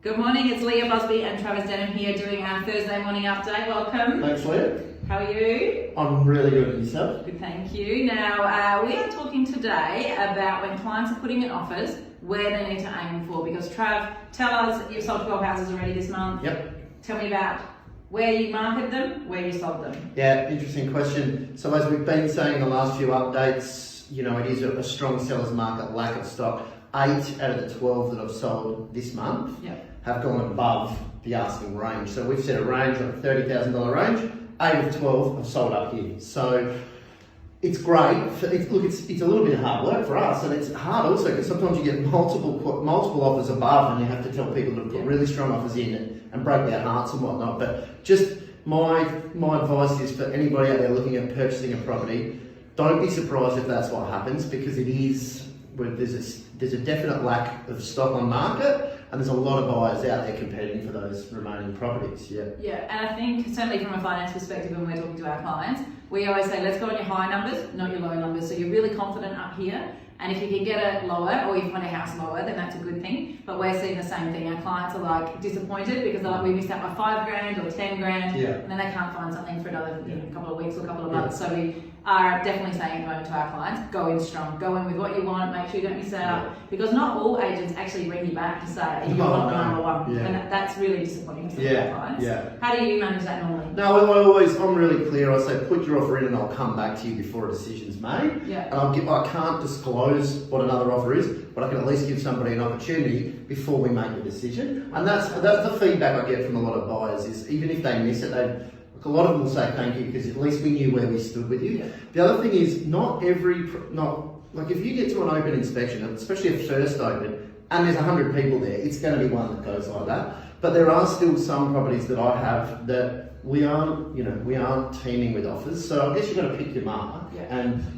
Good morning, it's Leah, Busby and Travis Denham here doing our Thursday morning update. Welcome. Thanks, Leah. How are you? I'm really good. And yourself? Good, thank you. Now, we are talking today about when clients are putting in offers, where they need to aim for. Because Trav, tell us, you've sold 12 houses already this month. Yep. Tell me about where you marketed them, where you sold them. Yeah, interesting question. So as we've been saying in the last few updates, you know, it is a strong seller's market, lack of stock. 8 out of the 12 that I've sold this month have gone above the asking range. So we've set a range of $30,000 range. 8 of 12 have sold up here. So it's great. It's a little bit of hard work for us, and it's hard also because sometimes you get multiple offers above, and you have to tell people to put really strong offers in and break their hearts and whatnot. But just my advice is for anybody out there looking at purchasing a property, don't be surprised if that's what happens, because it is where there's a definite lack of stock on market, and there's a lot of buyers out there competing for those remaining properties. Yeah, and I think certainly from a finance perspective, when we're talking to our clients, we always say let's go on your high numbers, not your low numbers. So you're really confident up here, and if you can get it lower, or you find a house lower, then that's a good thing. But we're seeing the same thing. Our clients are like disappointed because they're like, we missed out by $5,000 or $10,000, and then they can't find something for another couple of weeks or a couple of months. So we are definitely saying at the moment to our clients, go in strong, go in with what you want, make sure you don't miss out, because not all agents actually ring you back to say you want number one, and that's really disappointing to our clients. How do you manage that normally? No, I'm really clear. I say put your offer in, and I'll come back to you before a decision's made. And I can't disclose what another offer is, but I can at least give somebody an opportunity before we make the decision. And that's the feedback I get from a lot of buyers is even if they miss it, a lot of them will say thank you because at least we knew where we stood with you. The other thing is like if you get to an open inspection, especially a first open, and there's 100 people there, it's going to be one that goes like that. But there are still some properties that I have that we aren't teaming with offers. So I guess you've got to pick your mark,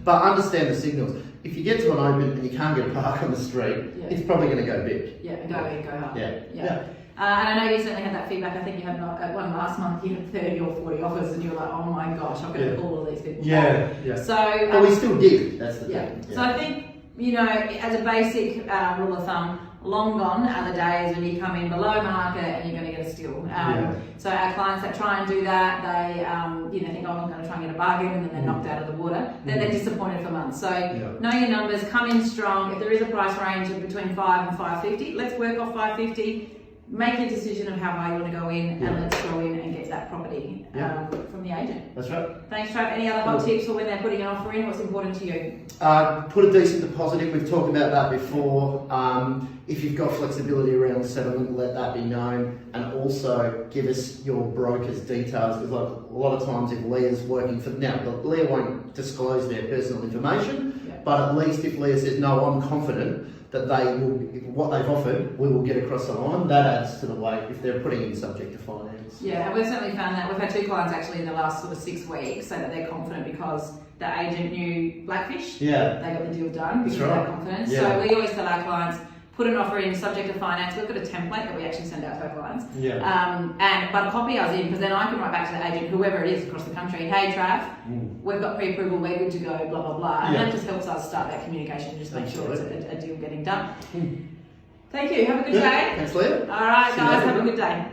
but understand the signals. If you get to an open and you can't get a park on the street, it's probably going to go big. Go hard. And I know you certainly had that feedback. I think you had one last month, you had 30 or 40 offers, and you were like, oh my gosh, I'm going to call all these people. So, but we still did. That's the thing. So I think, as a basic rule of thumb, long gone are the days when you come in below market and you're going to get a steal. So our clients that try and do that, they think, oh, I'm going to try and get a bargain, and then they're knocked out of the water. Then they're disappointed for months. So know your numbers, come in strong. If there is a price range of between 5 and 550, let's work off 550. Make your decision of how high you want to go in, and let's go in and get that property from the agent. That's right. Thanks, Trav. Any other hot tips for when they're putting an offer in? What's important to you? Put a decent deposit in. We've talked about that before. If you've got flexibility around settlement, let that be known, and also give us your broker's details. Because like a lot of times, if Leah's working for Leah won't disclose their personal information, but at least if Leah says no, I'm confident that what they've offered, we will get across the line. That adds to the weight if they're putting in subject to finance. Yeah, and we've certainly found that. We've had 2 clients actually in the last sort of 6 weeks say that they're confident because the agent knew Blackfish. They got the deal done because of that confidence. So we always tell our clients, put an offer in subject to finance. We've got a template that we actually send out to our clients. But copy us in, because then I can write back to the agent, whoever it is across the country, hey Trav, we've got pre-approval, we're good to go, blah, blah, blah. And that just helps us start that communication and just make sure it's a deal getting done. Thank you. Have a good day. Thanks, Leah. All right, guys, have a good day.